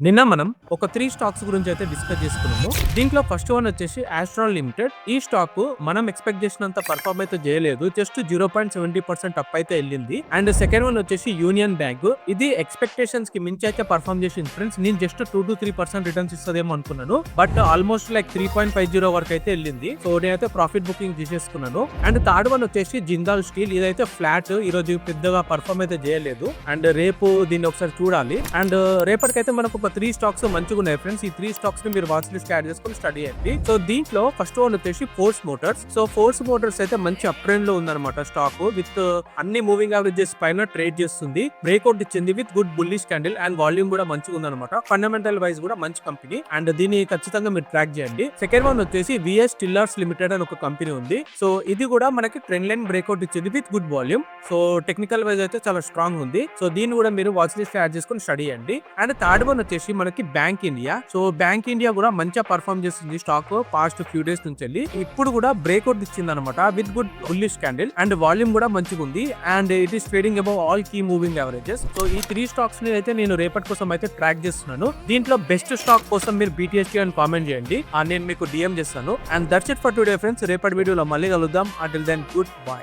నిన్న మనం ఒక 3 స్టాక్స్ గురించి అయితే డిస్కస్ చేసుకున్నాము. దీంట్లో ఫస్ట్ వన్ వచ్చేసి ఆస్ట్రాల్ లిమిటెడ్. ఈ స్టాక్ మనం ఎక్స్‌పెక్ట్ చేసినంత పెర్ఫార్మ్ అయితే చేయలేదు. జస్ట్ 0.70% అప్ అయితే ఎళ్ళింది. అండ్ సెకండ్ వన్ వచ్చేసి యూనియన్ బ్యాంక్. ఇది ఎక్స్‌పెక్టేషన్స్ కి మించి అయితే పెర్ఫార్మ్ చేసింది ఫ్రెండ్స్. నేను జస్ట్ 2-3% రిటర్న్స్ ఇస్తదేమో అనుకున్నాను. బట్ ఆల్మోస్ట్ లైక్ 3.50 వరకు అయితే ఎళ్ళింది. సో నేనైతే ప్రాఫిట్ బుకింగ్ చేసేసుకున్నాను. అండ్ థర్డ్ వన్ వచ్చేసి జిందాల్ స్టీల్. ఇదైతే ఫ్లాట్. ఈ రోజు పెద్దగా పెర్ఫార్మ్ అయితే చేయలేదు. అండ్ రేపు దీన్ని ఒకసారి చూడాలి. అండ్ రేపటికైతే మనకు ఒక 3 స్టాక్స్ మంచిగా ఉన్నాయి ఫ్రెండ్స్. ఈ 3 స్టాక్స్ ని మీరు వాచ్ లిస్ట్ యాడ్ చేసుకొని స్టడీ చేయండి. సో దీంట్లో ఫస్ట్ వన్ వచ్చేసి force Motors. So force Motors అయితే మంచి అప్ ట్రెండ్ లో ఉందన్నమాట స్టాక్. విత్ అన్ని మూవింగ్ యావరేజెస్ పైన ట్రేడ్ చేస్తుంది. బ్రేక్అవుట్ ఇచ్చింది with good bullish candle and volume కూడా మంచిగా ఉందన్నమాట. ఫండమెంటల్ వైజ్ కూడా మంచి కంపెనీ అండ్ దీన్ని ఖచ్చితంగా మీరు ట్రాక్ చేయండి. సెకండ్ వన్ వచ్చేసి విఎస్ టిల్లర్స్ లిమిటెడ్ అని ఒక కంపెనీ ఉంది. సో ఇది కూడా మనకి ట్రెండ్ లైన్ బ్రేక్అవుట్ ఇచ్చింది with good volume. So technical wise అయితే చాలా స్ట్రాంగ్ ఉంది. సో దీన్ని కూడా మీరు వాచ్ లిస్ట్ యాడ్ చేసుకొని స్టడీ చేయండి. అండ్ థర్డ్ వన్ వచ్చేసి మనకి bank India. So bank India కూడా మంచిగా పర్ఫార్మ్ చేస్తుంది స్టాక్ పాస్ట్ ఫ్యూ డేస్ నుంచి వెళ్ళి. ఇప్పుడు కూడా బ్రేక్అవుట్ ఇచ్చింది అనమాట with good bullish candle and volume కూడా మంచిగా ఉంది. And it is trading above all key moving averages. So ఈ 3 స్టాక్స్ ని అయితే నేను రేపటి కోసం అయితే ట్రాక్ చేస్తున్నాను. దీంట్లో బెస్ట్ స్టాక్ కోసం మీరు BTST అని కామెంట్ చేయండి. నేను మీకు DM చేస్తాను. And that's it for today friends. రేపటి వీడియోలో మళ్ళీ కలుద్దాం. Until then good bye.